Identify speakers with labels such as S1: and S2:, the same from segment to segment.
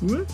S1: What?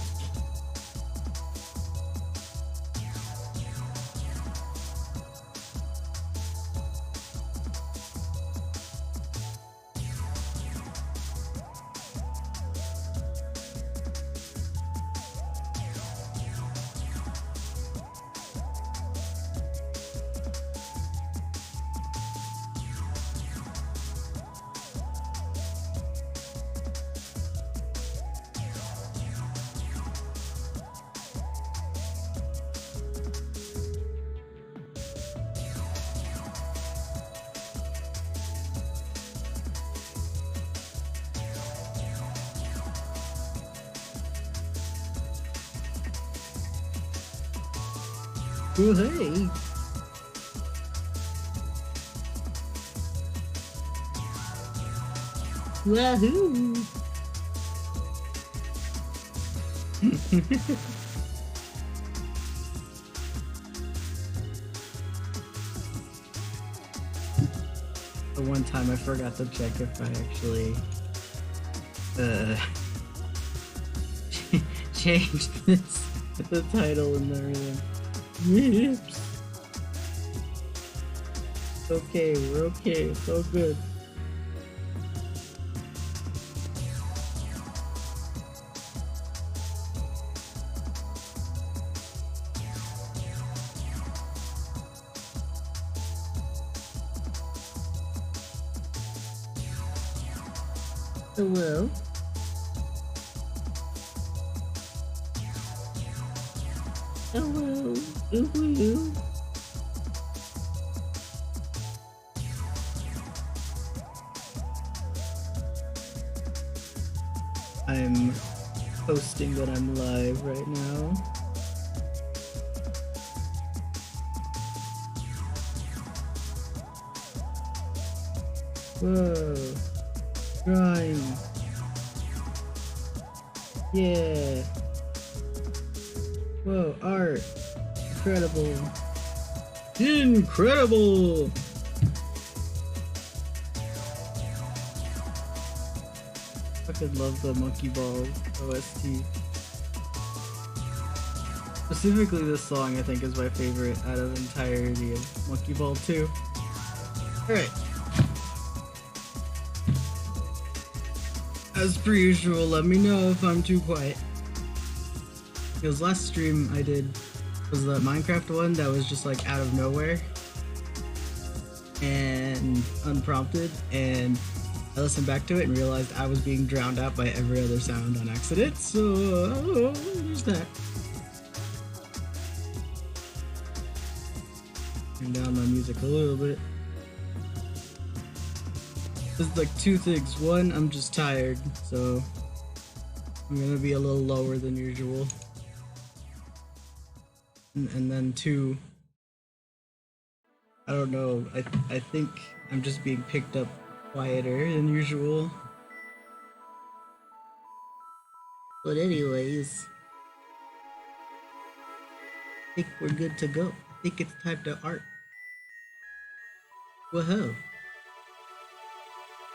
S1: Oh, hey. Wahoo! The one time I forgot to check if I actually changed this the title and everything. Yips. Okay, we're okay. It's all good. Hello. Hello. Ooh. I'm posting that I'm live right now. Whoa. Drawing. Yeah. Whoa, art. Incredible. Incredible! I could love the Monkey Ball OST. Specifically this song I think is my favorite out of the entirety of Monkey Ball 2. Alright. As per usual, let me know if I'm too quiet. Because last stream I did was the Minecraft one that was just like out of nowhere and unprompted, and I listened back to it and realized I was being drowned out by every other sound on accident, so there's that. Turn down my music a little bit. There's like two things. One, I'm just tired, so I'm gonna be a little lower than usual. And then two, I don't know, I think I'm just being picked up quieter than usual. But anyways, I think we're good to go. I think it's time to art. Whoa.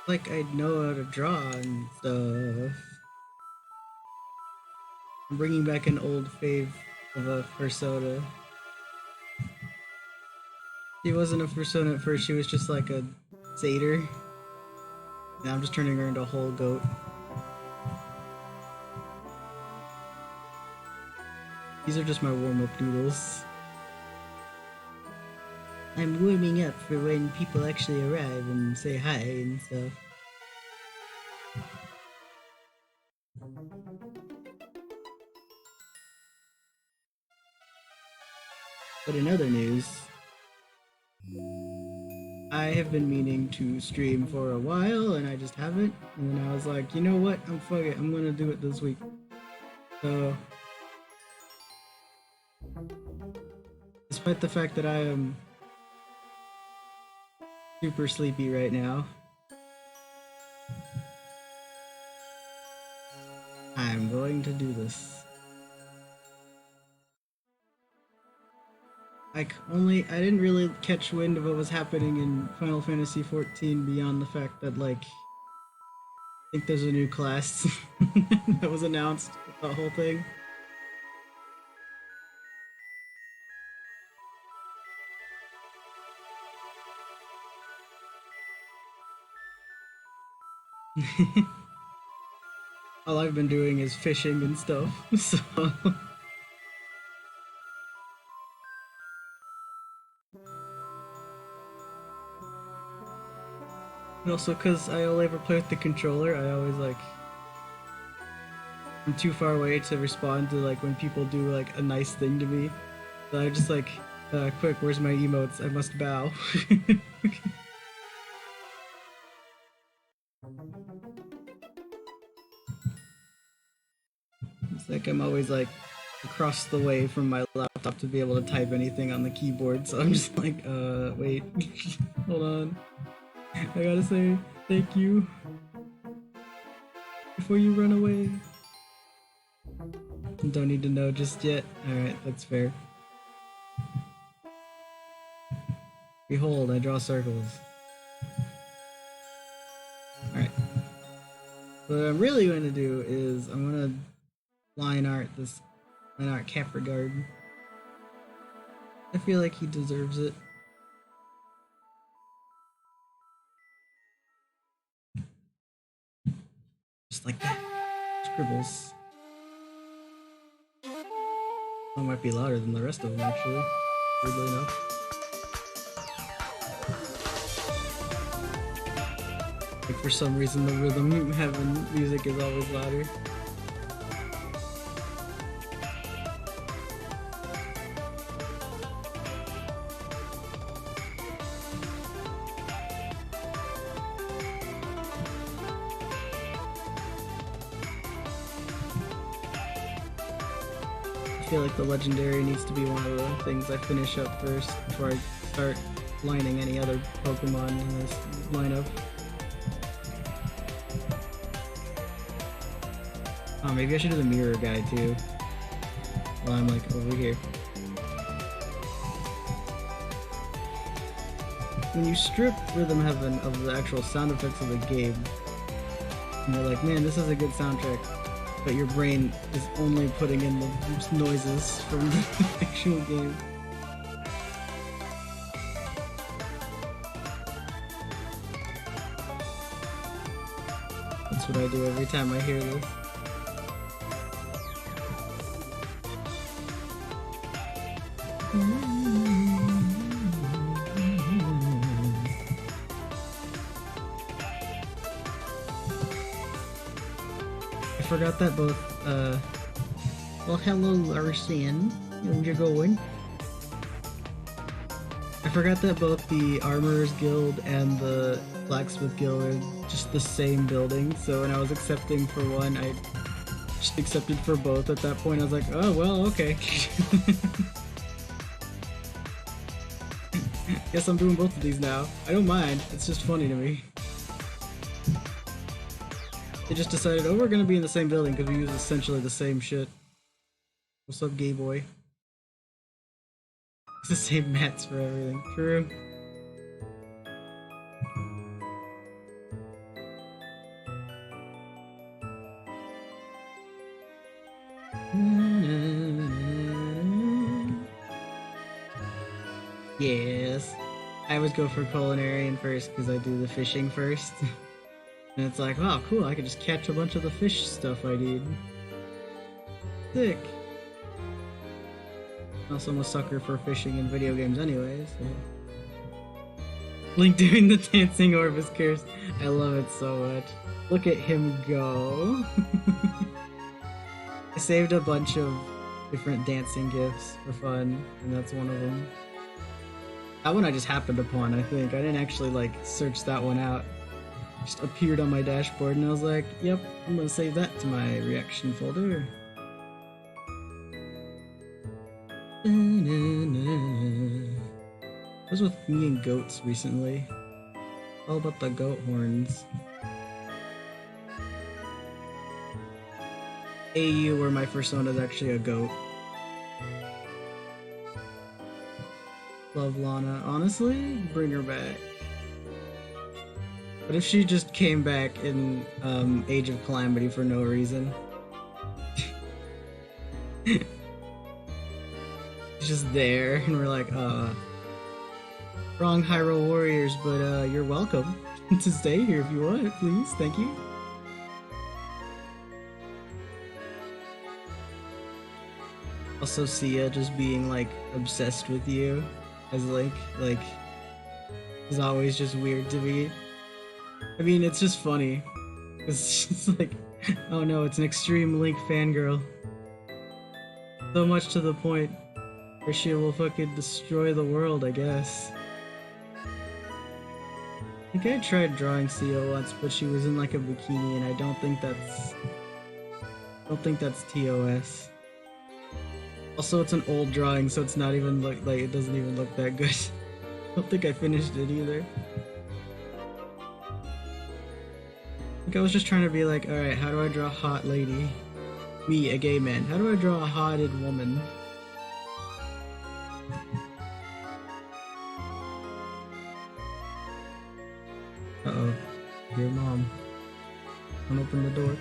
S1: Like I know how to draw and stuff. I'm bringing back an old fave of a persona. She wasn't a persona at first, she was just like a satyr. Now I'm just turning her into a whole goat. These are just my warm-up noodles. I'm warming up for when people actually arrive and say hi and stuff. But in other news, I have been meaning to stream for a while and I just haven't. And then I was like, you know what? Fuck it. I'm gonna do it this week. So, despite the fact that I am super sleepy right now, I'm going to do this. I didn't really catch wind of what was happening in Final Fantasy XIV beyond the fact that, like, think there's a new class that was announced with that whole thing. All I've been doing is fishing and stuff, so. And also, because I only ever play with the controller, I always like. I'm too far away to respond to like when people do like a nice thing to me. So I just like, quick, where's my emotes? I must bow. It's like I'm always like across the way from my laptop to be able to type anything on the keyboard, so I'm just like, wait, hold on. I gotta say thank you before you run away. Don't need to know just yet. Alright, that's fair. Behold, I draw circles. Alright. What I'm really going to do is I'm going to line art Capricorn. I feel like he deserves it. Just like that. Scribbles. That might be louder than the rest of them, actually. Weirdly enough. Like, for some reason, the rhythm having music is always louder. I feel like the legendary needs to be one of the things I finish up first before I start lining any other Pokemon in this lineup. Oh, maybe I should do the mirror guy too. While I'm like over here. When you strip Rhythm Heaven of the actual sound effects of the game, and you're like, man, this is a good soundtrack, but your brain is only putting in the noises from the actual game. That's what I do every time I hear this. I forgot that both, well, hello, Larsian. How's it going? I forgot that both the Armorers Guild and the Blacksmith Guild are just the same building, so when I was accepting for one, I just accepted for both at that point. I was like, oh, well, okay. Guess I'm doing both of these now. I don't mind, it's just funny to me. They just decided, oh, we're gonna be in the same building because we use essentially the same shit. What's up, gay boy? It's the same mats for everything. True. Yes. I always go for culinarian first because I do the fishing first. And it's like, wow, cool, I can just catch a bunch of the fish stuff I need. Sick. Also, I'm a sucker for fishing in video games anyway, so. Link doing the dancing Orvis curse. I love it so much. Look at him go. I saved a bunch of different dancing gifs for fun, and that's one of them. That one I just happened upon, I think. I didn't actually, like, search that one out. It just appeared on my dashboard, and I was like, yep, I'm gonna save that to my reaction folder. I was with me and goats recently. All about the goat horns. AU, where my persona is actually a goat. Love Lana. Honestly, bring her back. What if she just came back in Age of Calamity for no reason? She's just there, and we're like, wrong Hyrule Warriors, but you're welcome to stay here if you want, please. Thank you. Also, Sia just being like obsessed with you as Link, like, is always just weird to me. I mean, it's just funny. It's just like, oh no, it's an extreme Link fangirl. So much to the point where she will fucking destroy the world, I guess. I think I tried drawing Sia once, but she was in like a bikini, and I don't think that's TOS. Also, it's an old drawing, so it's not even like it doesn't even look that good. I don't think I finished it either. I think I was just trying to be like, alright, how do I draw a hot lady? Me, a gay man. How do I draw a hotted woman? Uh-oh. Dear mom. Don't open the door.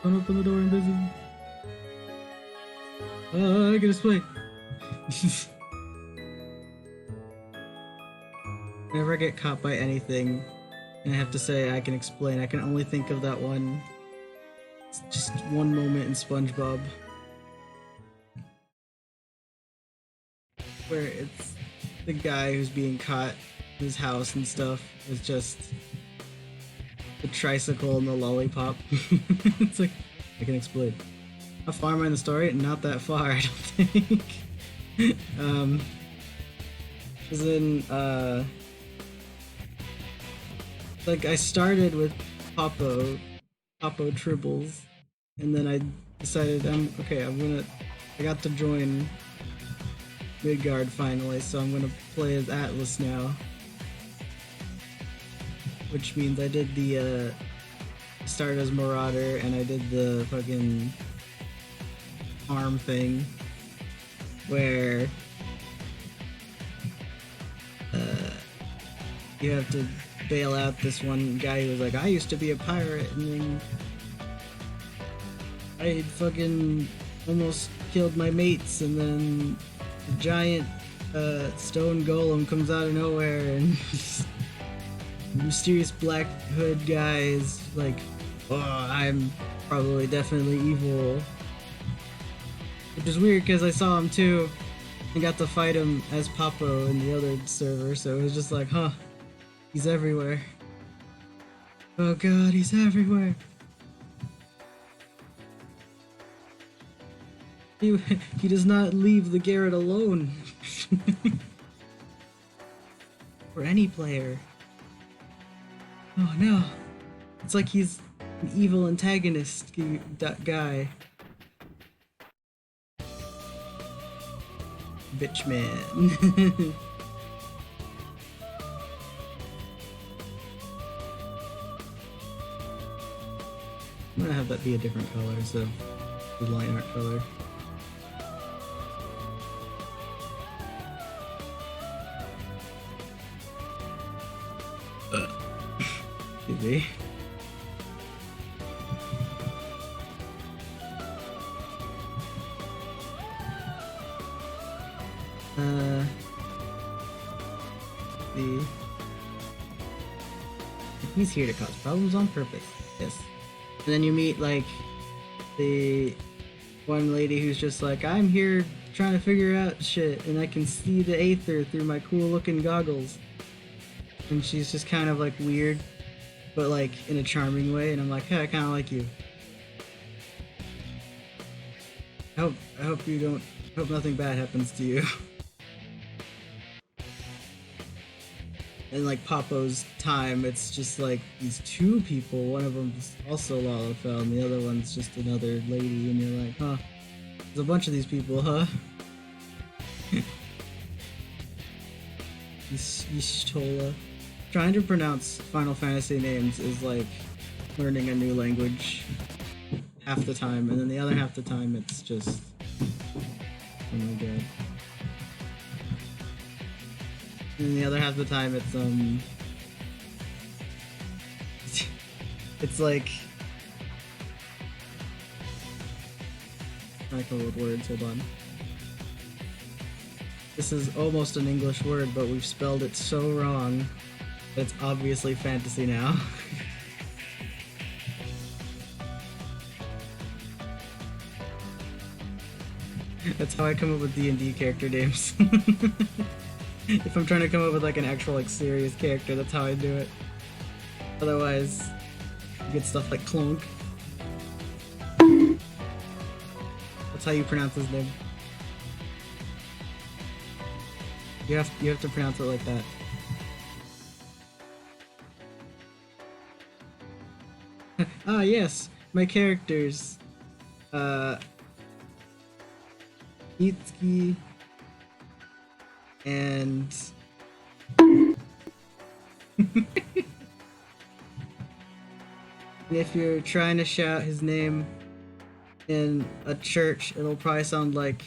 S1: Don't open the door, I'm busy. I get a split. Whenever I get caught by anything, and I have to say I can explain, I can only think of that one. It's just one moment in SpongeBob. Where it's the guy who's being caught in his house and stuff. It's just the tricycle and the lollipop. It's like, I can explain. How far am I in the story? Not that far, I don't think. As in, like I started with Popo Tribbles, and then I decided I got to join Midgard finally, so I'm gonna play as Atlas now. Which means I did the, started as Marauder, and I did the fucking arm thing where you have to bail out this one guy who was like, I used to be a pirate, and then I fucking almost killed my mates, and then a giant stone golem comes out of nowhere, and the mysterious black hood guy is like, oh, I'm probably definitely evil. Which is weird because I saw him too and got to fight him as Popo in the other server, so it was just like, huh, he's everywhere. Oh god, he's everywhere. He does not leave the garret alone. For any player. Oh no. It's like he's an evil antagonist guy. Bitch man. I'm gonna have that be a different color, so the line art color. Excuse me. He's here to cause problems on purpose. Yes. And then you meet like the one lady who's just like, I'm here trying to figure out shit, and I can see the Aether through my cool looking goggles. And she's just kind of like weird, but like in a charming way, and I'm like, hey, I kind of like you. I hope nothing bad happens to you. And like Popo's time, it's just like these two people. One of them's also Lalafell, and the other one's just another lady, and you're like, huh? There's a bunch of these people, huh? Y'shtola. Trying to pronounce Final Fantasy names is like learning a new language half the time, and then the other half the time it's just, oh my god. And the other half of the time it's like I come up with words, hold on. This is almost an English word, but we've spelled it so wrong that it's obviously fantasy now. That's how I come up with D&D character names. If I'm trying to come up with like an actual like serious character, that's how I do it. Otherwise, you get stuff like Clunk. That's how you pronounce his name. You have to pronounce it like that. Ah yes, my characters. Itsuki and if you're trying to shout his name in a church, it'll probably sound like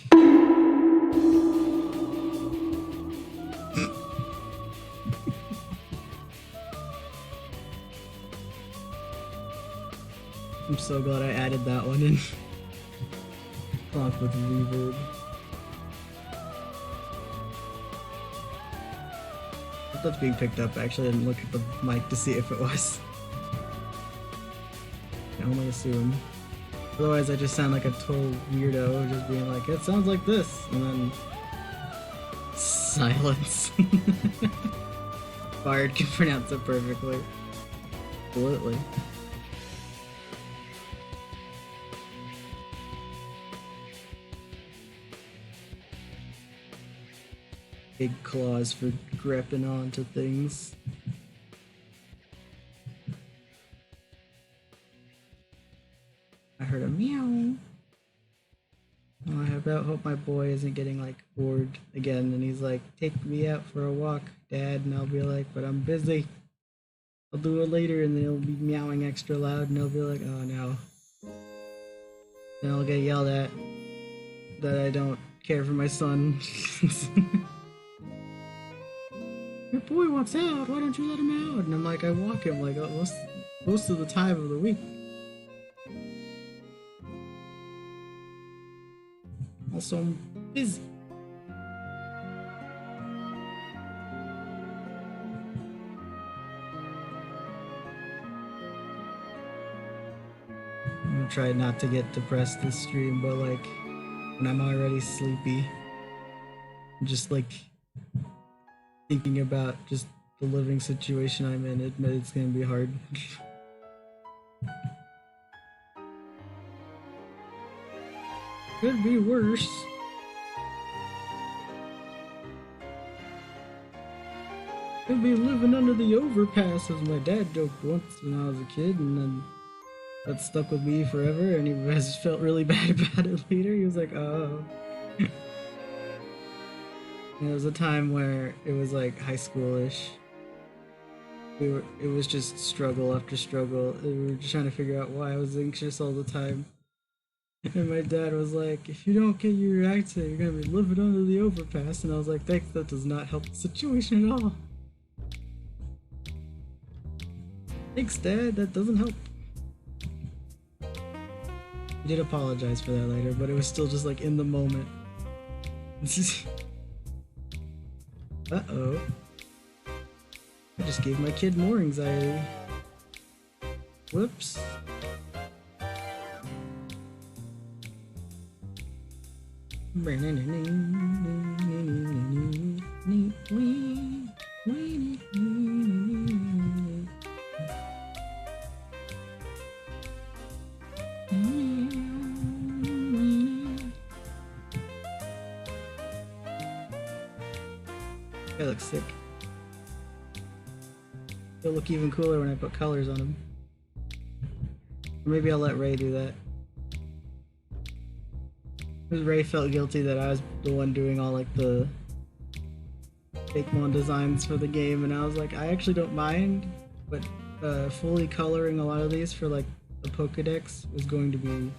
S1: I'm so glad I added that one in. Clock with reverb. If that's being picked up, actually I didn't look at the mic to see if it was. I only assume. Otherwise I just sound like a total weirdo, just being like, it sounds like this, and then silence. Bard can pronounce it perfectly. Absolutely. Big claws for gripping onto things. I heard a meow. Oh, I hope my boy isn't getting like bored again and he's like, take me out for a walk, Dad, and I'll be like, but I'm busy. I'll do it later, and then he'll be meowing extra loud and I'll be like, oh no. Then I'll get yelled at that I don't care for my son. Your boy wants out, why don't you let him out? And I'm like, I walk him like most of the time of the week. Also, I'm busy. I'm gonna try not to get depressed this stream, but like, when I'm already sleepy, I'm just like thinking about just the living situation I'm in, it's gonna be hard. Could be worse. Could be living under the overpass, as my dad joked once when I was a kid, and then that stuck with me forever, and he has felt really bad about it later. He was like, oh. And it was a time where it was like high schoolish. It was just struggle after struggle. We were just trying to figure out why I was anxious all the time. And my dad was like, if you don't get your accent, you're gonna be living under the overpass. And I was like, thanks, that does not help the situation at all. Thanks, Dad, that doesn't help. He did apologize for that later, but it was still just like in the moment. Uh-oh. I just gave my kid more anxiety. Whoops. That looks sick. It'll look even cooler when I put colors on him. Or maybe I'll let Ray do that. Because Ray felt guilty that I was the one doing all like the fake mon designs for the game, and I was like, I actually don't mind, but fully coloring a lot of these for like the Pokedex was going to be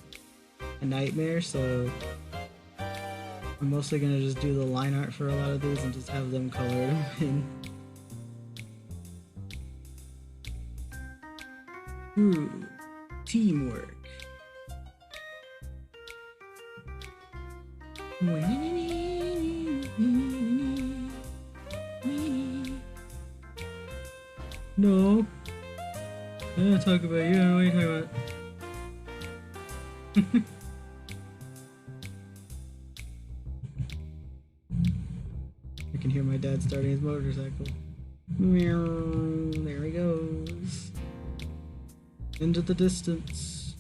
S1: a nightmare, so I'm mostly gonna just do the line art for a lot of these and just have them color them in. Ooh, teamwork. No. I don't talk about you. I don't know what you're talking about. I can hear my dad starting his motorcycle. There he goes. Into the distance.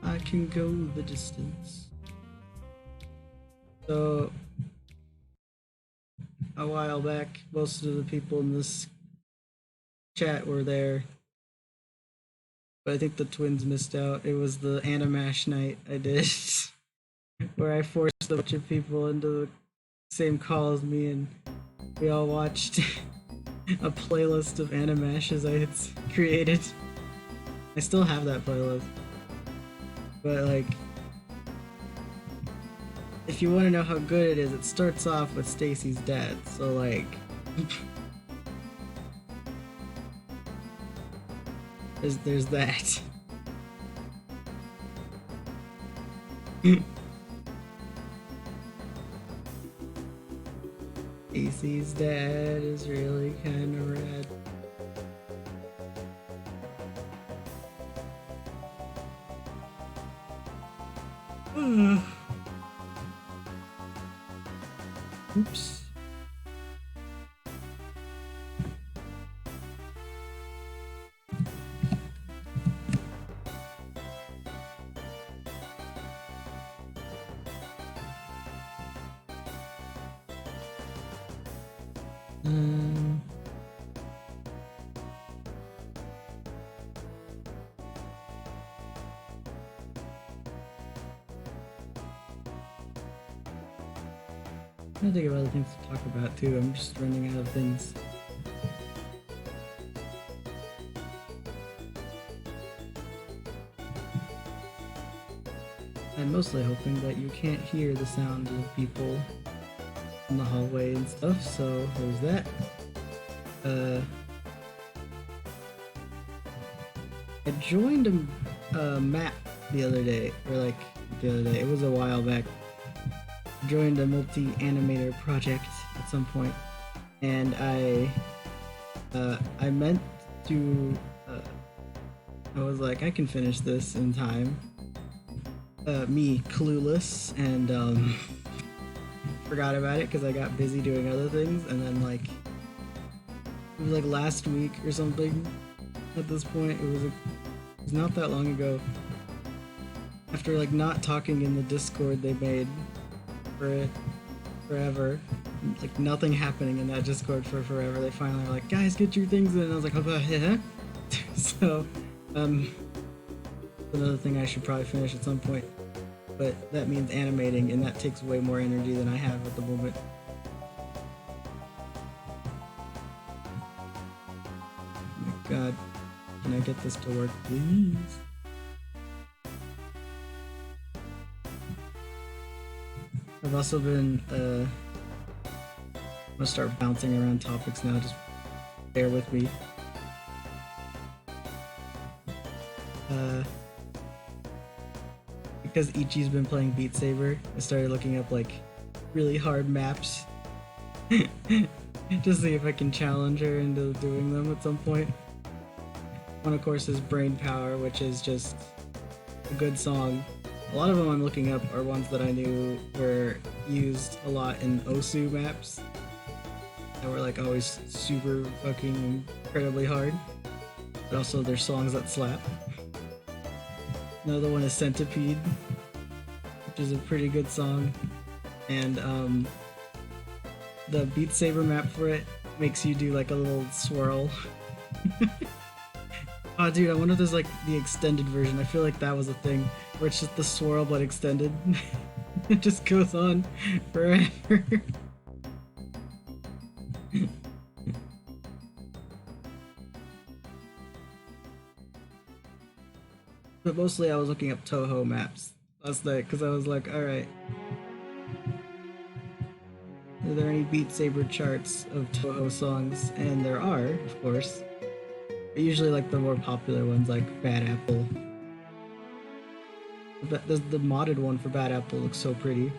S1: I can go the distance. So, a while back, most of the people in this chat were there. But I think the twins missed out. It was the Animash night I did, where I forced a bunch of people into the same call as me, and we all watched a playlist of Animashes I had created. I still have that playlist. But like, if you want to know how good it is, it starts off with Stacy's dad. So like, there's that. Stacy's dad is really kind of rad. Oops. I think of other things to talk about too. I'm just running out of things. I'm mostly hoping that you can't hear the sound of people in the hallway and stuff, so there's that. I joined a map the other day, or like the other day, it was a while back. Joined a multi-animator project at some point, and I meant to I was like, I can finish this in time. Me clueless, and forgot about it because I got busy doing other things, and then like it was like last week or something. At this point, it was not that long ago. After like not talking in the Discord they made for forever, like nothing happening in that Discord for forever, they finally were like, guys, get your things in, and I was like, oh, yeah. So another thing I should probably finish at some point, but that means animating, and that takes way more energy than I have at the moment. Oh my god, can I get this to work, please? I've also been, I'm gonna start bouncing around topics now, just bear with me. Because Ichi's been playing Beat Saber, I started looking up like really hard maps to see if I can challenge her into doing them at some point. One of course is Brain Power, which is just a good song. A lot of them I'm looking up are ones that I knew were used a lot in Osu maps that were like always super fucking incredibly hard, but also they're songs that slap. Another one is Centipede, which is a pretty good song, and the Beat Saber map for it makes you do like a little swirl. Oh dude, I wonder if there's like the extended version. I feel like that was a thing, where it's just the swirl but extended. It just goes on forever. But mostly I was looking up Toho maps. last night because I was like, all right, are there any Beat Saber charts of Toho songs? And there are, of course. But usually like the more popular ones, like Bad Apple. The modded one for Bad Apple looks so pretty.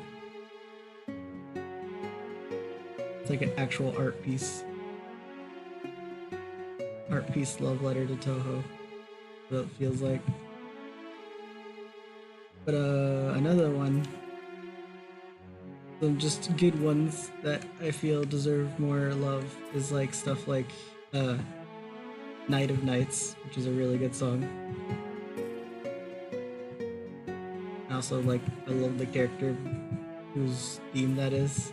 S1: It's like an actual art piece. Art piece love letter to Toho. What it feels like. But another one, some just good ones that I feel deserve more love is like stuff like Night of Nights, which is a really good song. I also like, I love the character whose theme that is.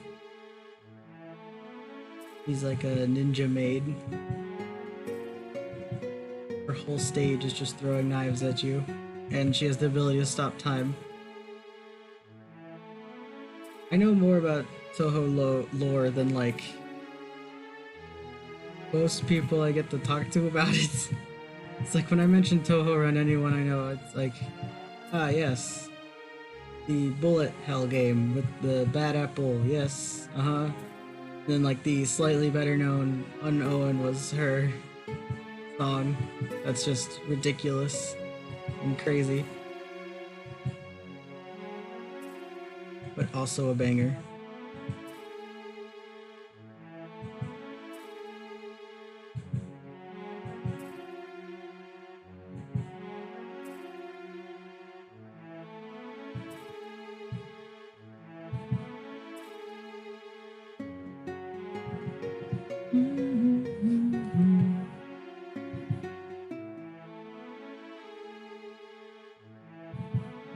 S1: He's like a ninja maid. Her whole stage is just throwing knives at you, and she has the ability to stop time. I know more about Toho lore than like most people I get to talk to about it. It's like when I mention Toho around anyone I know, it's like, ah yes, the bullet hell game with the bad apple, yes, uh-huh. Then like the slightly better known Unowen was her song. That's just ridiculous and crazy. But also a banger.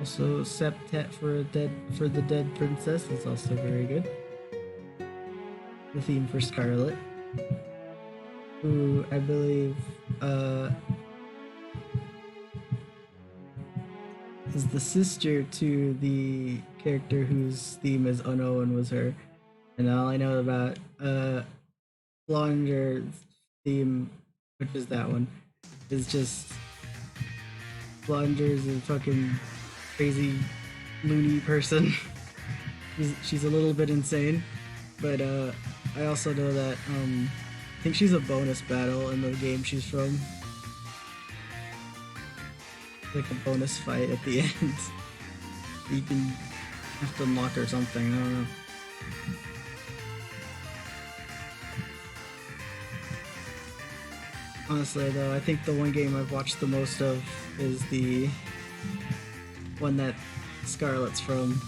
S1: Also, Septet for the Dead Princess is also very good. The theme for Scarlet, who I believe is the sister to the character whose theme is Unknown was her. And all I know about Blonder's theme, which is that one, is just Blonder's a fucking crazy loony person. she's a little bit insane, but I also know that I think she's a bonus battle in the game she's from. Like a bonus fight at the end. You can have to unlock or something, I don't know. Honestly though, I think the one game I've watched the most of is the one that Scarlet's from.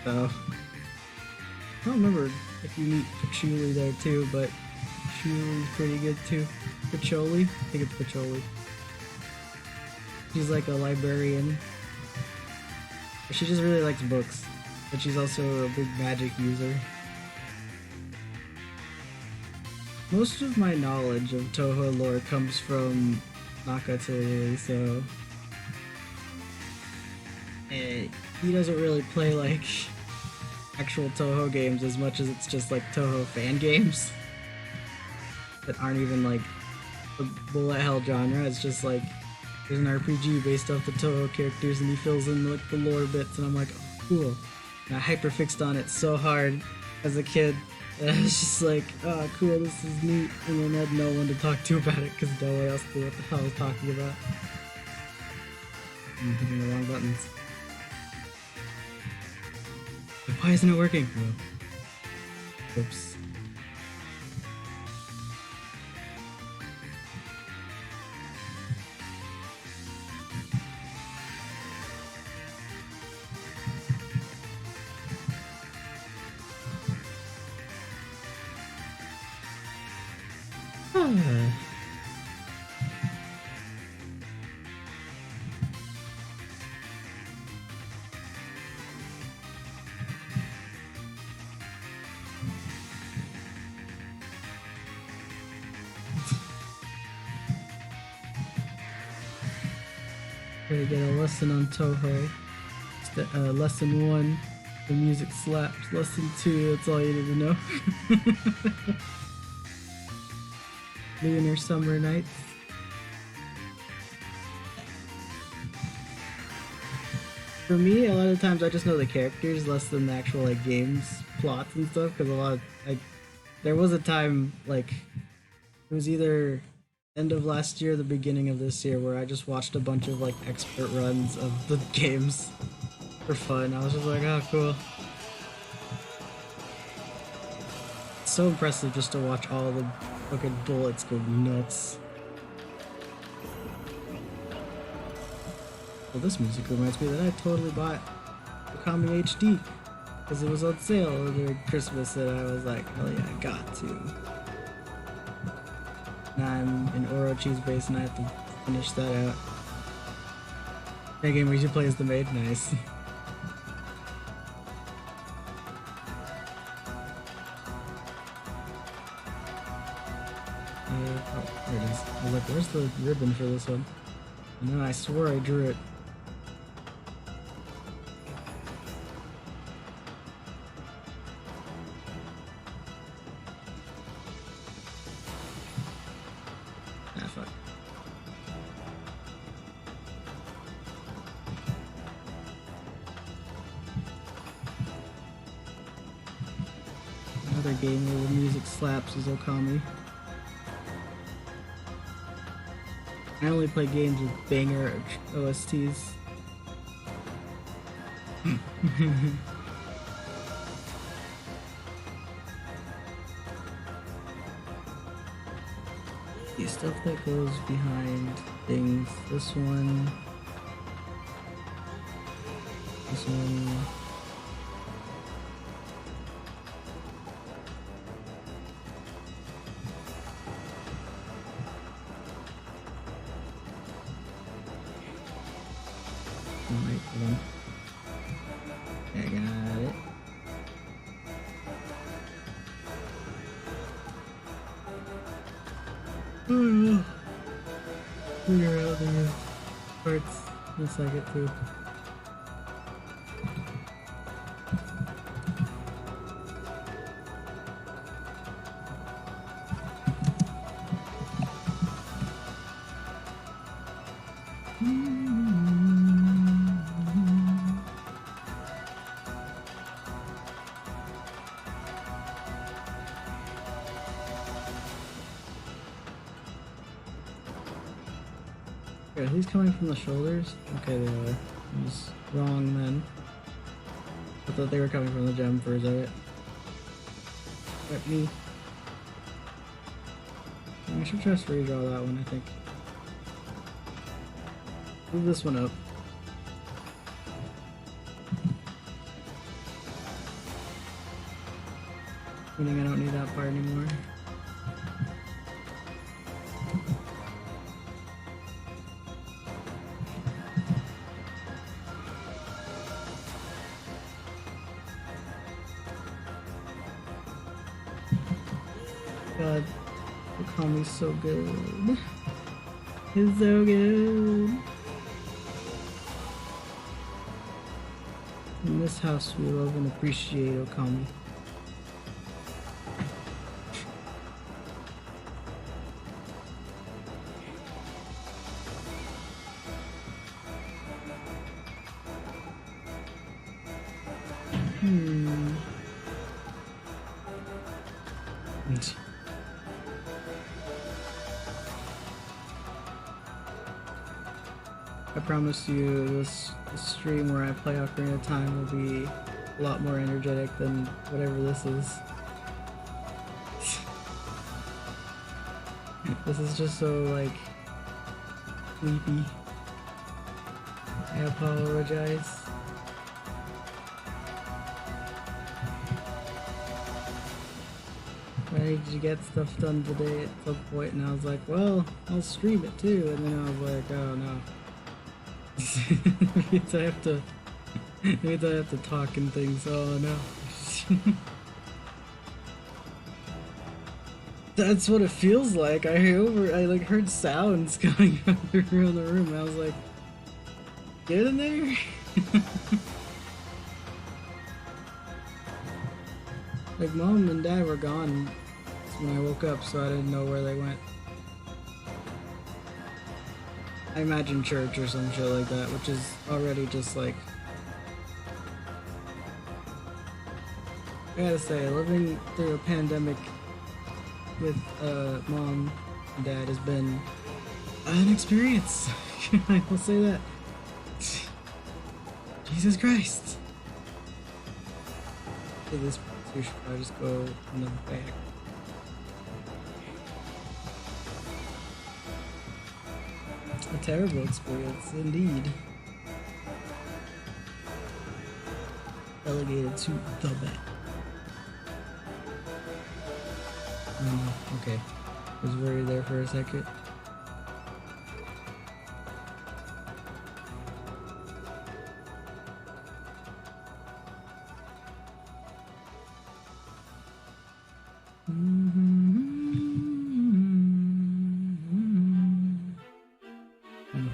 S1: So I don't remember if you meet Patchouli there too, but Patchouli's pretty good too. Patchouli? I think it's Patchouli. She's like a librarian. She just really likes books, but she's also a big magic user. Most of my knowledge of Toho lore comes from Nakatsu, so he doesn't really play like actual Toho games as much as it's just like Toho fan games that aren't even like the bullet hell genre. It's just like there's an RPG based off the Toho characters and he fills in like the lore bits, and I'm like, oh, cool. And I hyperfixed on it so hard as a kid that I was just like, oh cool, this is neat, and then I had no one to talk to about it because no one else knew what the hell I was talking about. I'm hitting the wrong buttons. Like, why isn't it working? Oh. Oops. Try to get a lesson on Toho. Lesson 1, the music slaps. Lesson 2, that's all you need to know. Lunar Summer Nights. . For me, a lot of times I just know the characters less than the actual like games plots and stuff. Because a lot of like, there was a time like it was either end of last year, or the beginning of this year, where I just watched a bunch of like expert runs of the games for fun. I was just like, oh, cool. It's so impressive just to watch all the fucking bullets go nuts. Well, this music reminds me that I totally bought Okami HD because it was on sale during Christmas, and I was like, hell yeah, I got to. Now I'm in Orochi's base and I have to finish that out. That game where you play as the maid, nice. Oh, there it is. I was like, where's the ribbon for this one? No, I swore I drew it. Ah, fuck. Another game where the music slaps is Okami. I only play games with banger OSTs. The stuff that goes behind things. This one. This one. Wait, hold on. I got it. Figure out the parts in a second too. Are these coming from the shoulders? Okay, they are. I was wrong then. I thought they were coming from the gem furs of it. Let me. I should just redraw that one, I think. Move this one up. Meaning I don't need that part anymore. God, Okami's so good. It's so good. In this house, we love and appreciate Okami. I promise you this stream where I play Ocarina of Time will be a lot more energetic than whatever this is. This is just so like sleepy. I apologize. I need to get stuff done today at some point, and I was like, well, I'll stream it too, and then I was like, oh no. It means I have to talk and things, oh no. That's what it feels like. I like heard sounds coming around the room, and I was like, get in there? Like, Mom and Dad were gone when I woke up, so I didn't know where they went. I imagine church or some shit like that, which is already just like I gotta say, living through a pandemic with mom and dad has been an experience. I will say that. Jesus Christ. So this should I just go in the back. A terrible experience indeed. Relegated to the back. Okay. Was worried there for a second.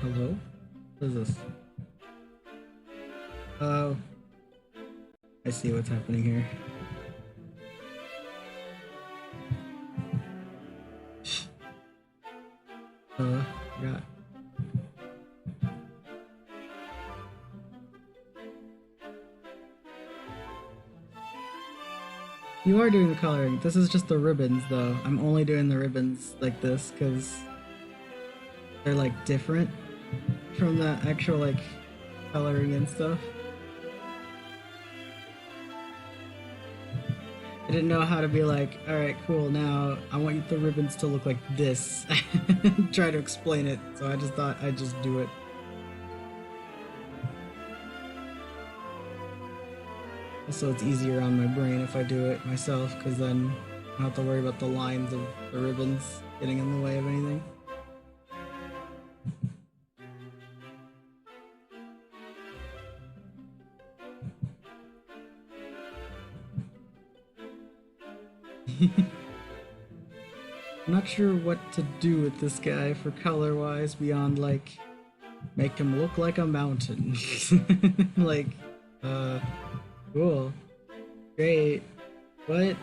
S1: Hello? What is this? Oh. I see what's happening here. Yeah. You are doing the coloring. This is just the ribbons, though. I'm only doing the ribbons like this because they're like different from the actual like coloring and stuff. I didn't know how to be like, alright, cool, now I want the ribbons to look like this. Try to explain it, so I just thought I'd just do it. Also, it's easier on my brain if I do it myself, because then I don't have to worry about the lines of the ribbons getting in the way of anything. I'm not sure what to do with this guy for color-wise beyond, like, make him look like a mountain. Like, cool. Great. What?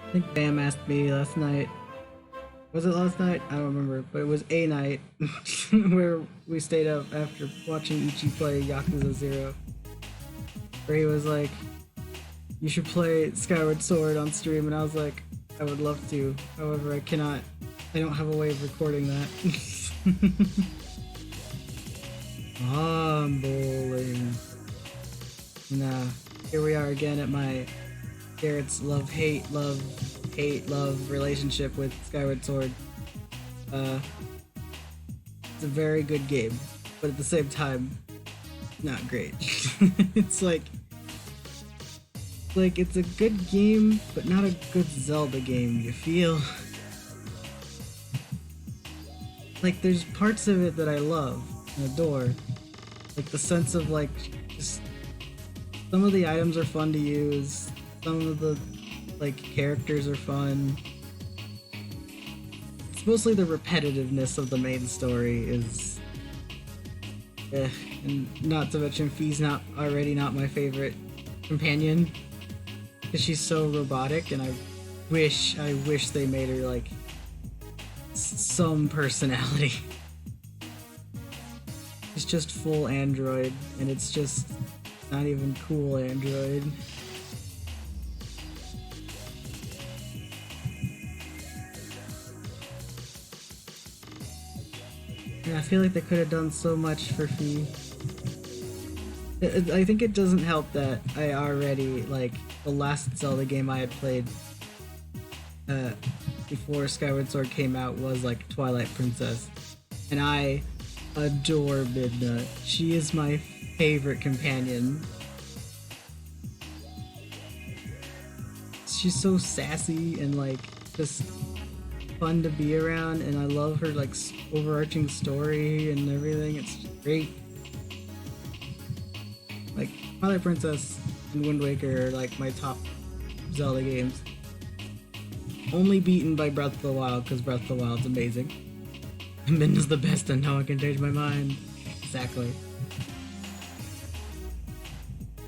S1: I think Bam asked me last night. Was it last night? I don't remember, but it was a night where we stayed up after watching Ichi play Yakuza 0. Where he was like, you should play Skyward Sword on stream, and I was like, I would love to. However, I cannot. I don't have a way of recording that. I'm bowling. Nah, here we are again at my Garrett's love-hate relationship with Skyward Sword. It's a very good game, but at the same time, not great. It's like it's a good game, but not a good Zelda game, you feel? Like, there's parts of it that I love and adore. Like, the sense of, like, just... Some of the items are fun to use, some of the, like, characters are fun. It's mostly the repetitiveness of the main story is... and not to mention Fee's not my favorite companion. Because she's so robotic, and I wish they made her, like, some personality. It's just full android, and it's just not even cool android. Yeah, I feel like they could have done so much for Fee. I think it doesn't help that I already, like, the last Zelda game I had played before Skyward Sword came out was, like, Twilight Princess. And I adore Midna. She is my favorite companion. She's so sassy and, like, just fun to be around, and I love her, like, overarching story and everything. It's great. Twilight Princess and Wind Waker are like my top Zelda games. Only beaten by Breath of the Wild because Breath of the Wild's amazing. And Midna's the best and no one can change my mind. Exactly.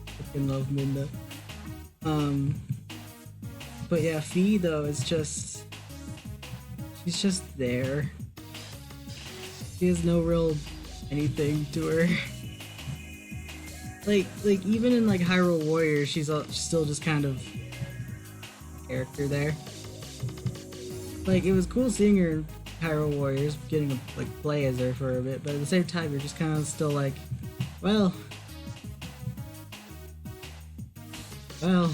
S1: Fucking love Midna. But yeah, Fee though is just... she's just there. She has no real anything to her. like even in like Hyrule Warriors, she's still just kind of a character there. Like it was cool seeing her in Hyrule Warriors, getting to like play as her for a bit, but at the same time you're just kind of still like, well. I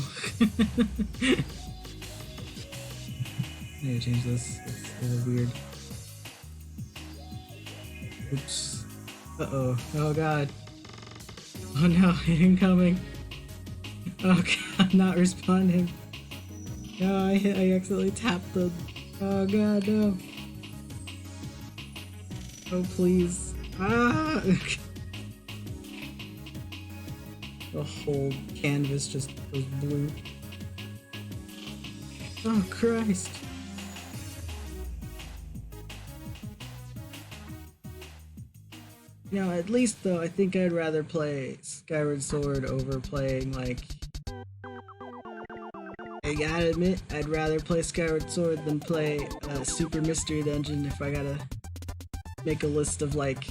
S1: need to change this. It's a little weird. Oops. Uh-oh. Oh god. Oh no, incoming. Oh god, not responding. No, I accidentally tapped the... oh god, no. Oh please. Ah! The whole canvas just goes blue. Oh Christ. You know, at least though, I think I'd rather play Skyward Sword over playing like... I gotta admit, I'd rather play Skyward Sword than play Super Mystery Dungeon if I gotta make a list of like...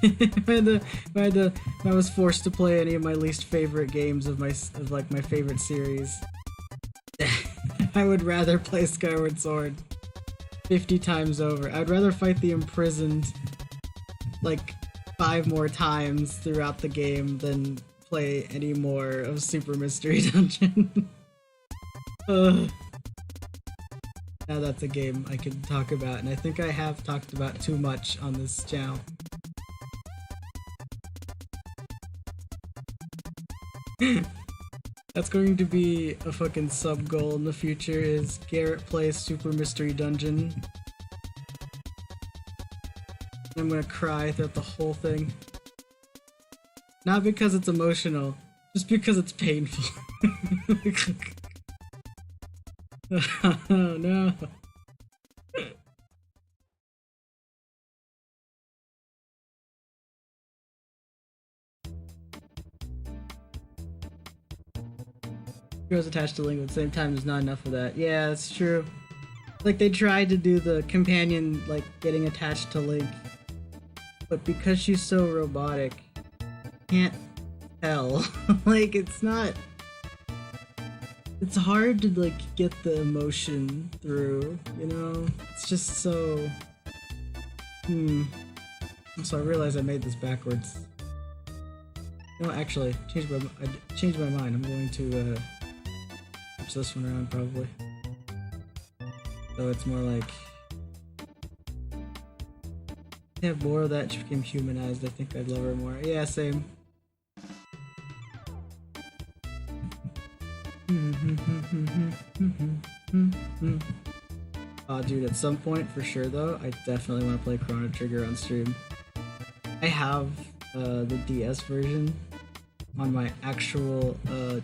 S1: if I was forced to play any of my least favorite games of my favorite series, I would rather play Skyward Sword 50 times over. I'd rather fight the imprisoned like 5 more times throughout the game than play any more of Super Mystery Dungeon. Ugh. Now that's a game I can talk about, and I think I have talked about too much on this channel. That's going to be a fucking sub goal in the future, is Garrett plays Super Mystery Dungeon. I'm gonna cry throughout the whole thing. Not because it's emotional, just because it's painful. Oh no. Heroes attached to Link at the same time, there's not enough of that. Yeah, that's true. Like, they tried to do the companion, like, getting attached to Link. But because she's so robotic, can't tell. Like, it's not... it's hard to, like, get the emotion through, you know? It's just so... So I realized I made this backwards. No, actually, I changed my mind. I'm going to, switch this one around, probably. So it's more like... yeah, more of that. She became humanized. I think I'd love her more. Yeah, same. Oh, dude, at some point, for sure, though, I definitely want to play Chrono Trigger on stream. I have the DS version on my actual,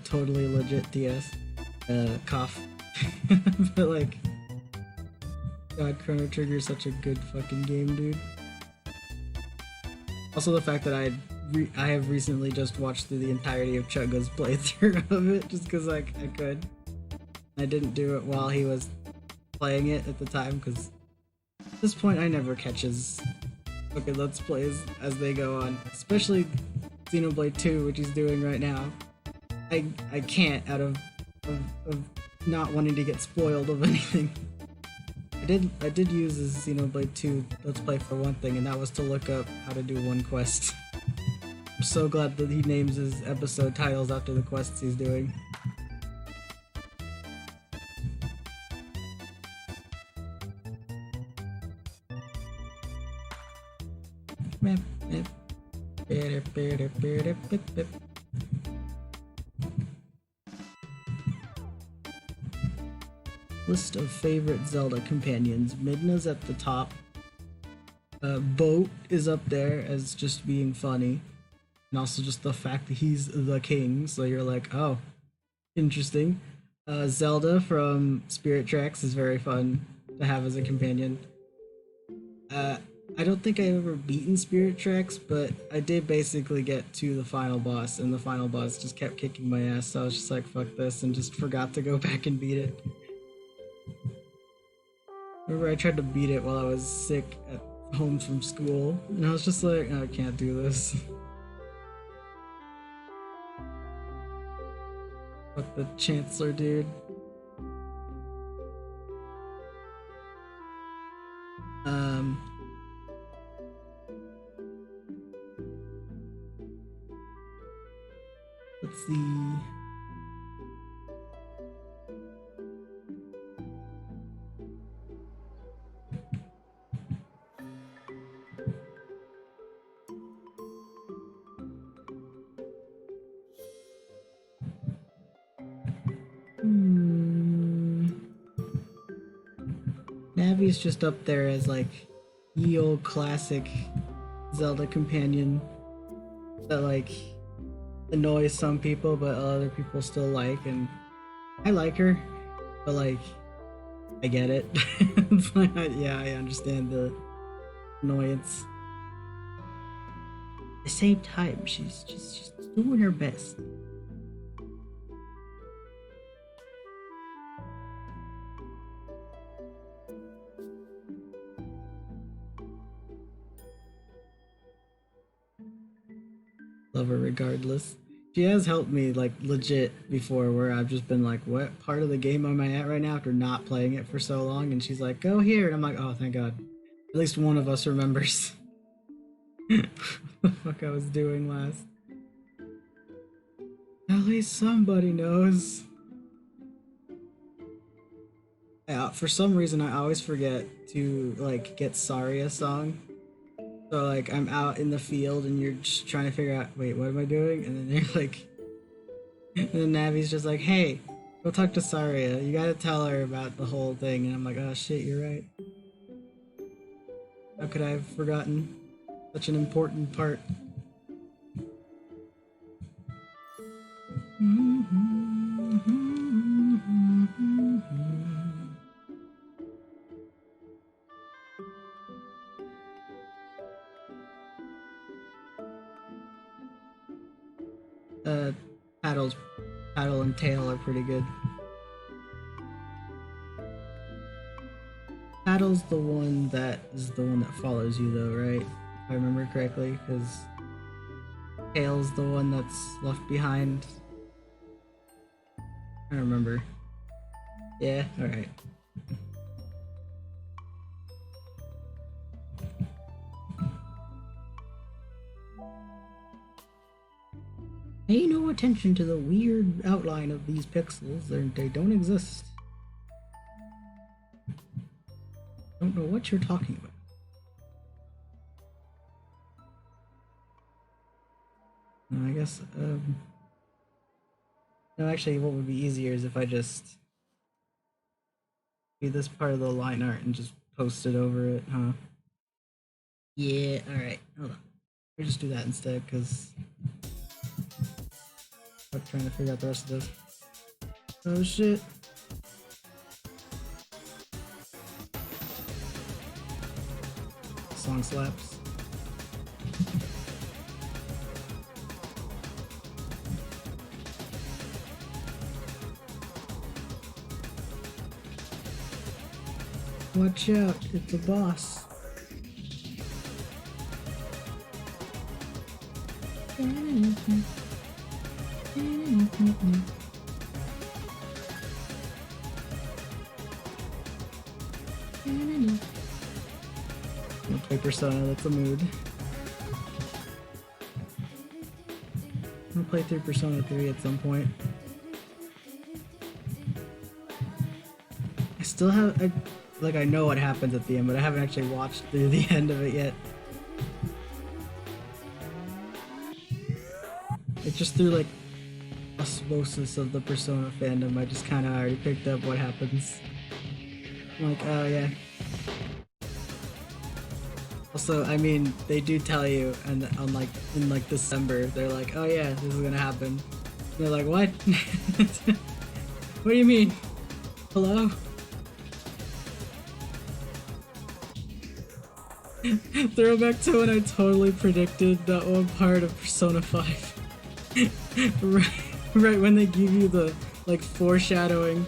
S1: totally legit DS. Cough. But, like, God, Chrono Trigger is such a good fucking game, dude. Also, the fact that I have recently just watched through the entirety of Chugga's playthrough of it, just because I could. I didn't do it while he was playing it at the time, because at this point I never catch his fucking Let's Plays as they go on. Especially Xenoblade 2, which he's doing right now. I can't, out of not wanting to get spoiled of anything. I did use his Xenoblade 2 Let's Play for one thing, and that was to look up how to do one quest. I'm so glad that he names his episode titles after the quests he's doing. List of favorite Zelda companions. Midna's at the top. Boat is up there as just being funny. and also just the fact that he's the king. So you're like, oh, interesting. Zelda from Spirit Tracks is very fun to have as a companion. Uh, I don't think I've ever beaten Spirit Tracks, but I did basically get to the final boss, and the final boss just kept kicking my ass. So I was just like, fuck this, and just forgot to go back and beat it. Remember, I tried to beat it while I was sick at home from school, and I was just like, oh, I can't do this. Fuck the Chancellor, dude. Um, let's see. Navi's just up there as like the old classic Zelda companion that like annoys some people, but other people still like, and I like her, but like I get it. It's like, yeah, I understand the annoyance. At the same time, she's doing her best. Love her regardless. She has helped me like legit before where I've just been like, what part of the game am I at right now after not playing it for so long? And she's like, go here. And I'm like, oh, thank God. At least one of us remembers what the fuck I was doing last. At least somebody knows. Yeah, for some reason I always forget to like get Saria song. So like I'm out in the field and you're just trying to figure out, wait, what am I doing? And then you're like, and then Navi's just like, hey, go talk to Saria. You gotta tell her about the whole thing. And I'm like, oh shit, you're right. How could I have forgotten such an important part? Uh, paddles, paddle and tail are pretty good. Paddle's the one that is the one that follows you, though, right? If I remember correctly, because tail's the one that's left behind. I don't remember. Yeah, alright. Pay no attention to the weird outline of these pixels. They don't exist. Don't know what you're talking about. I guess, no, actually, what would be easier is if I just do this part of the line art and just post it over it, huh? Yeah, alright, hold on. We'll just do that instead, because I'm trying to figure out the rest of this. Oh shit. Song slaps. Watch out, it's the boss. I'll play Persona, that's a mood. I'll play through Persona 3 at some point. I still have, I know what happens at the end, but I haven't actually watched through the end of it yet. It's just through like osmosis of the Persona fandom, I just kind of already picked up what happens. I'm like, oh yeah. Also, I mean, they do tell you, and on like in like December, they're like, "Oh yeah, this is gonna happen." They're like, "What? What do you mean? Hello?" Throwback to when I totally predicted that one part of Persona 5. right, right when they give you the like foreshadowing,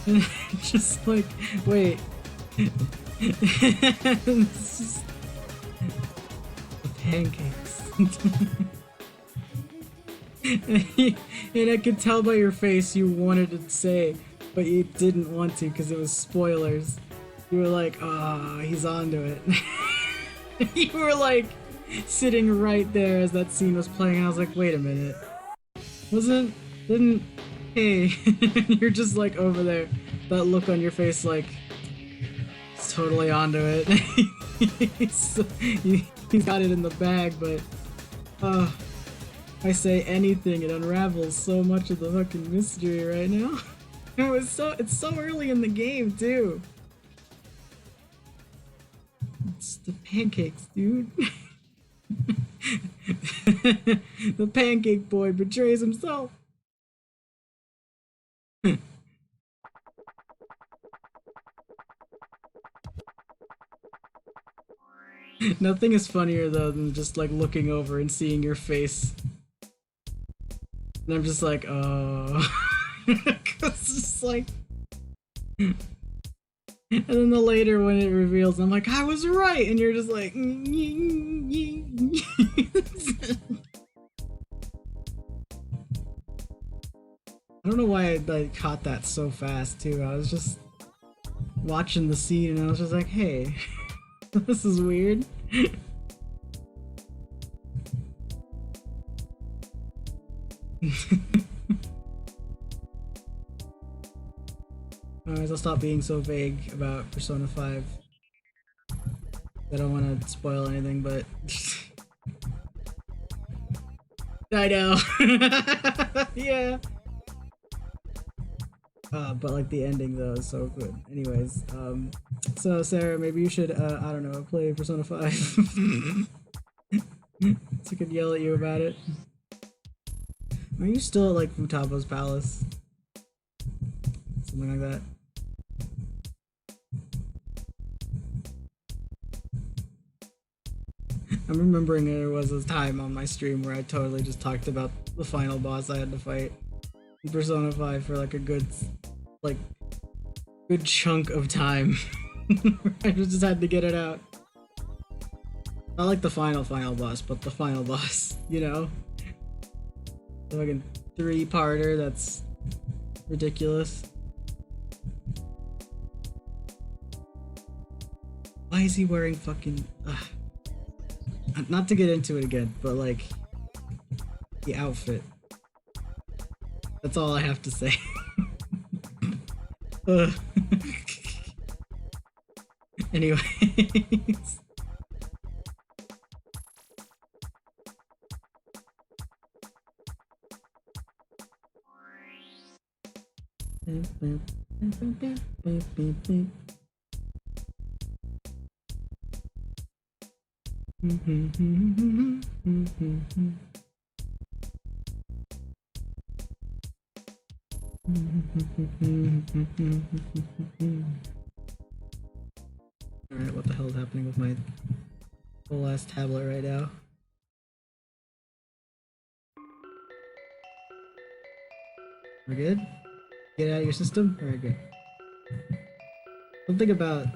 S1: and just like, wait. It's just the pancakes. And I could tell by your face you wanted to say, but you didn't want to because it was spoilers. You were like, "Ah, oh, he's onto it." You were like sitting right there as that scene was playing. I was like, "Wait a minute, wasn't didn't hey?" You're just like over there, that look on your face, like he's totally onto it. he's, he's got it in the bag, but if I say anything, it unravels so much of the fucking mystery right now. It's so early in the game too. It's the pancakes, dude. The pancake boy betrays himself. Nothing is funnier though than just like looking over and seeing your face. And I'm just like, oh. It's just like. And then the later when it reveals, I'm like, I was right, and you're just like, I don't know why I like, caught that so fast too. I was just watching the scene, and I was just like, hey, this is weird. Anyways, I'll stop being so vague about Persona 5. I don't want to spoil anything, but I know. Yeah. But like the ending though is so good. Anyways, so Sarah, maybe you should I don't know, play Persona 5. So I could yell at you about it. Are you still at like Futabo's palace? Something like that. I'm remembering there was a time on my stream where I totally just talked about the final boss I had to fight in Persona 5 for like a good chunk of time. I just had to get it out. Not like the final boss, but the final boss, you know? The fucking 3-parter, that's ridiculous. Why is he wearing fucking... Not to get into it again, but like... the outfit. That's all I have to say. Anyways... Alright, what the hell is happening with my whole ass tablet right now? We're good? Get it out of your system? Alright, good. Something about,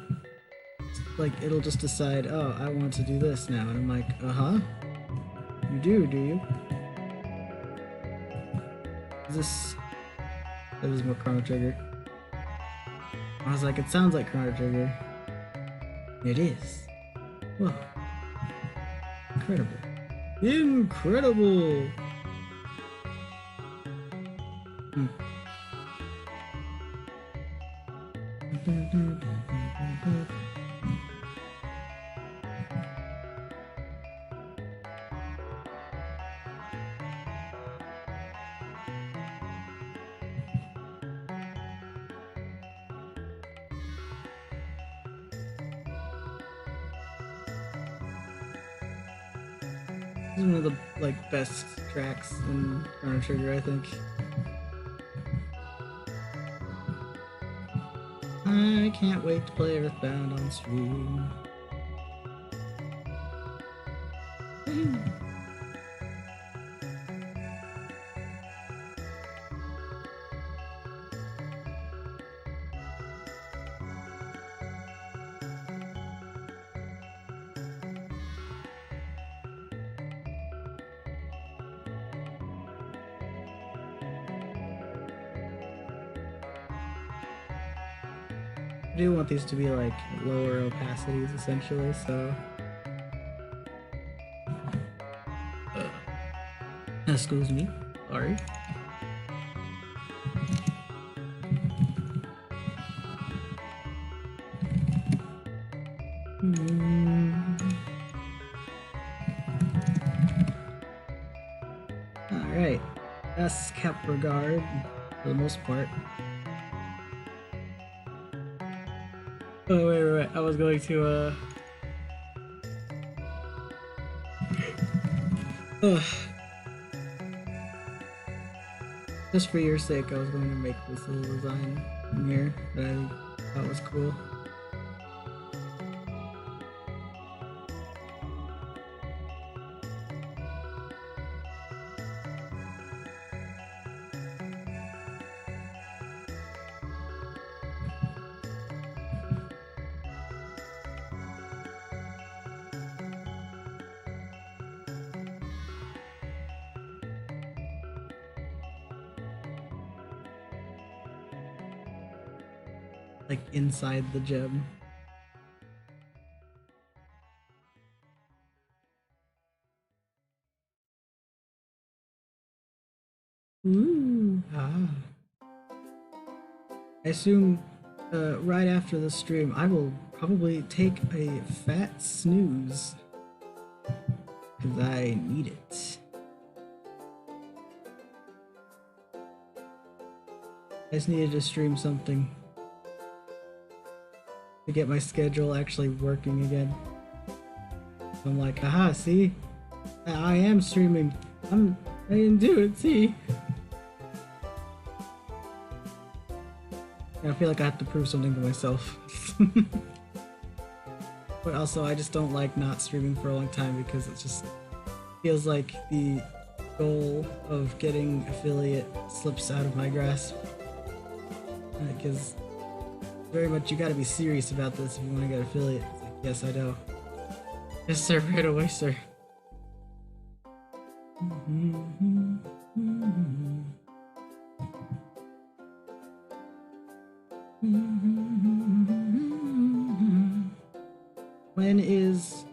S1: like, it'll just decide, oh, I want to do this now. And I'm like, uh-huh? You do you? Is this... That was more Chrono Trigger. I was like, it sounds like Chrono Trigger. It is. Whoa. Incredible. Incredible! Hmm. This is one of the like best tracks in Chrono Trigger, I think. I can't wait to play Earthbound on stream. I do want these to be like lower opacities essentially, so excuse me, sorry. Alright, that's kept regard for the most part. Oh, wait, I was going to, just for your sake, I was going to make this little design in here that I thought was cool. Like inside the gem. Ooh. Ah. I assume right after the stream, I will probably take a fat snooze. Because I need it. I just needed to stream something to get my schedule actually working again. I'm like, aha, see? I am streaming. I didn't do it, see? I feel like I have to prove something to myself. But also, I just don't like not streaming for a long time because it just feels like the goal of getting affiliate slips out of my grasp. Because very much you gotta be serious about this if you want to get affiliate. It's like, yes, I know. Yes, sir, right away, sir. When is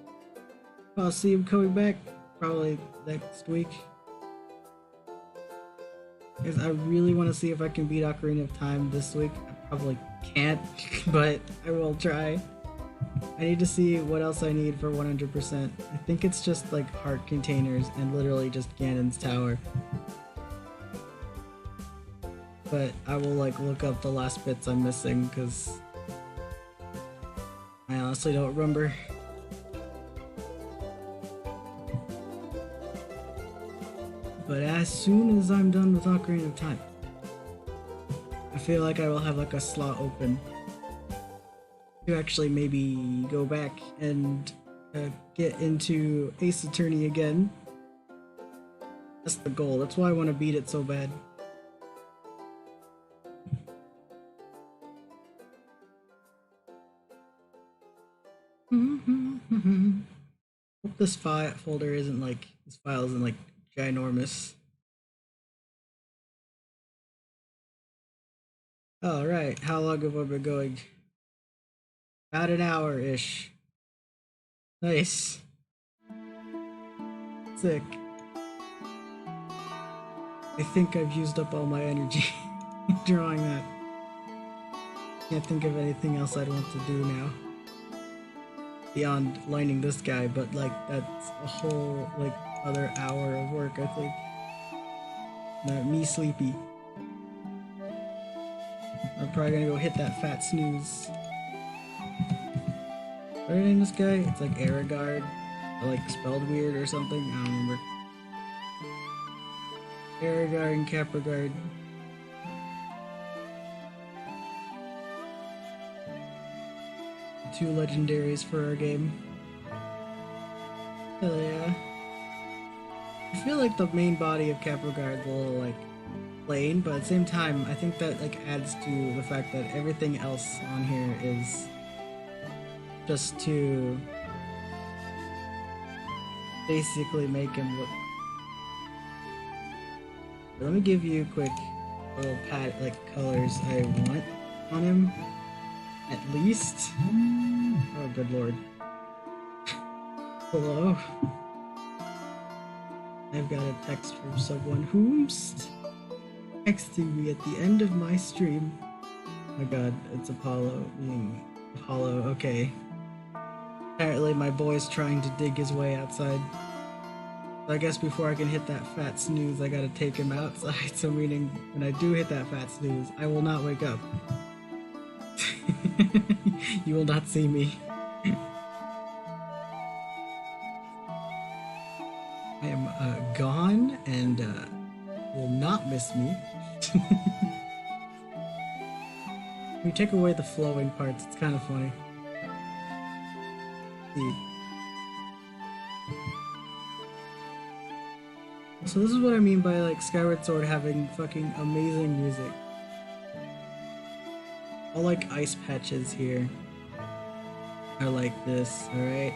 S1: I'll see him coming back? Probably next week. Because I really want to see if I can beat Ocarina of Time this week. I probably can't, but I will try. I need to see what else I need for 100%. I think it's just like heart containers and literally just Ganon's tower. But I will like look up the last bits I'm missing because I honestly don't remember. But as soon as I'm done with Ocarina of Time, I feel like I will have like a slot open to actually maybe go back and get into Ace Attorney again. That's the goal. That's why I want to beat it so bad. Hope this folder isn't like, this file isn't like ginormous. Alright, how long have I been going? About an hour-ish. Nice. Sick. I think I've used up all my energy drawing that. Can't think of anything else I'd want to do now. Beyond lining this guy, but like that's a whole like other hour of work, I think. Me sleepy. I'm probably gonna go hit that fat snooze. What do I name this guy? It's like Aragard. Or, like spelled weird or something. I don't remember. Aragard and Capragard. Two legendaries for our game. Hell yeah. I feel like the main body of Capragard is a little like plain, but at the same time, I think that like adds to the fact that everything else on here is just to basically make him look. Let me give you a quick little pat like colors I want on him, at least. Oh, good lord. Hello. I've got a text from someone who's texting me at the end of my stream. Oh my god, it's Apollo being Apollo, okay. Apparently my boy's trying to dig his way outside. So I guess before I can hit that fat snooze, I gotta take him outside, so meaning when I do hit that fat snooze, I will not wake up. You will not see me. I am gone and will not miss me. When you take away the flowing parts, it's kind of funny. See. So this is what I mean by like Skyward Sword having fucking amazing music. All like ice patches here are like this, alright?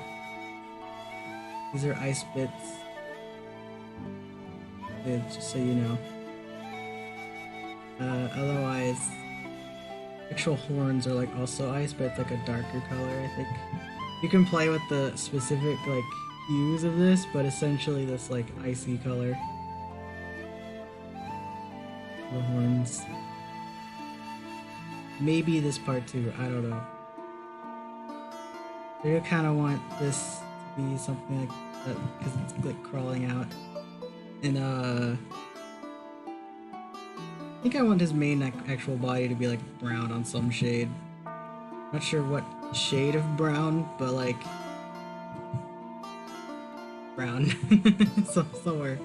S1: These are ice bits. Just so you know. Otherwise, actual horns are like also ice, but it's like a darker color, I think. You can play with the specific like hues of this, but essentially this like icy color. The horns. Maybe this part too, I don't know. I kind of want this to be something like that because it's like crawling out. And I think I want his main actual body to be like brown on some shade. Not sure what shade of brown, but like brown. Somewhere.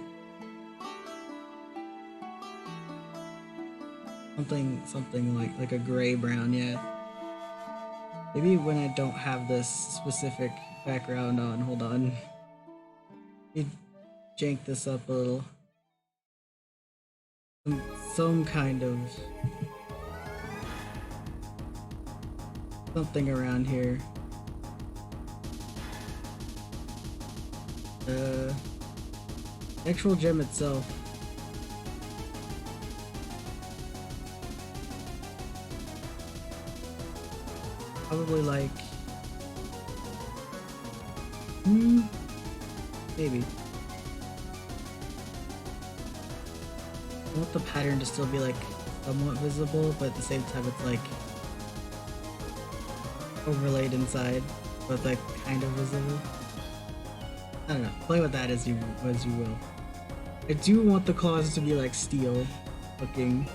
S1: Something like a gray brown, yeah. Maybe when I don't have this specific background on, hold on. Let me jank this up a little. Some kind of something around here. Actual gem itself. Probably like maybe. I want the pattern to still be like somewhat visible, but at the same time it's like overlaid inside, but like kind of visible. I don't know. Play with that as you will. I do want the claws to be like steel looking,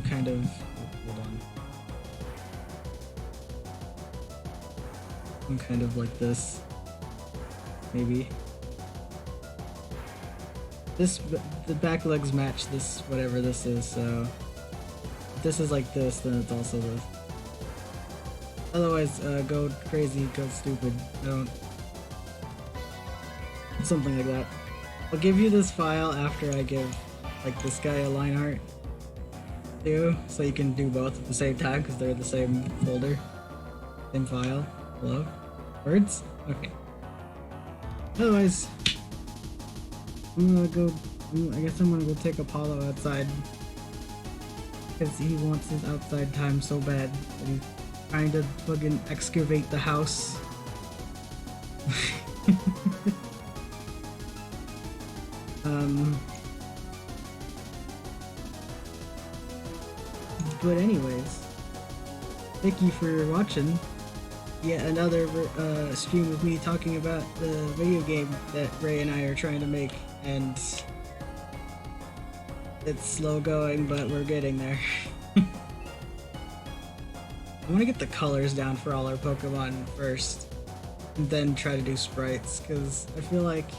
S1: kind of. Hold on. Kind of like this, maybe. The back legs match this, whatever this is, so if this is like this, then it's also this. Otherwise, go crazy, go stupid, don't. Something like that. I'll give you this file after I give, like, this guy a line art, too, so you can do both at the same time, because they're the same folder, same file. Hello? Words? Okay. Otherwise, I'm gonna go, I guess I'm gonna go take Apollo outside. Because he wants his outside time so bad that he's trying to fucking excavate the house. But anyways, thank you for watching. Yet another stream of me talking about the video game that Ray and I are trying to make, and it's slow going, but we're getting there. I want to get the colors down for all our Pokemon first. and then try to do sprites, because I feel like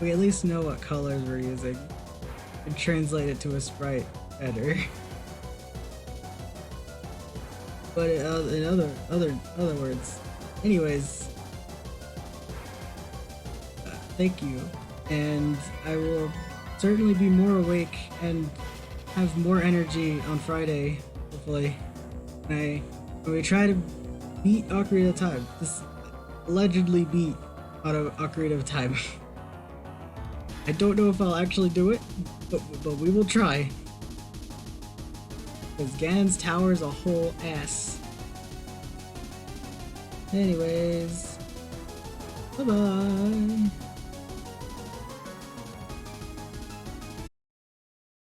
S1: we at least know what colors we're using and translate it to a sprite better. But in other words, anyways, thank you, and I will certainly be more awake and have more energy on Friday, hopefully, when we try to beat Ocarina of Time. This allegedly beat Ocarina of Time. I don't know if I'll actually do it, but we will try. Because Ganon's tower is a whole ass. Anyways, bye bye.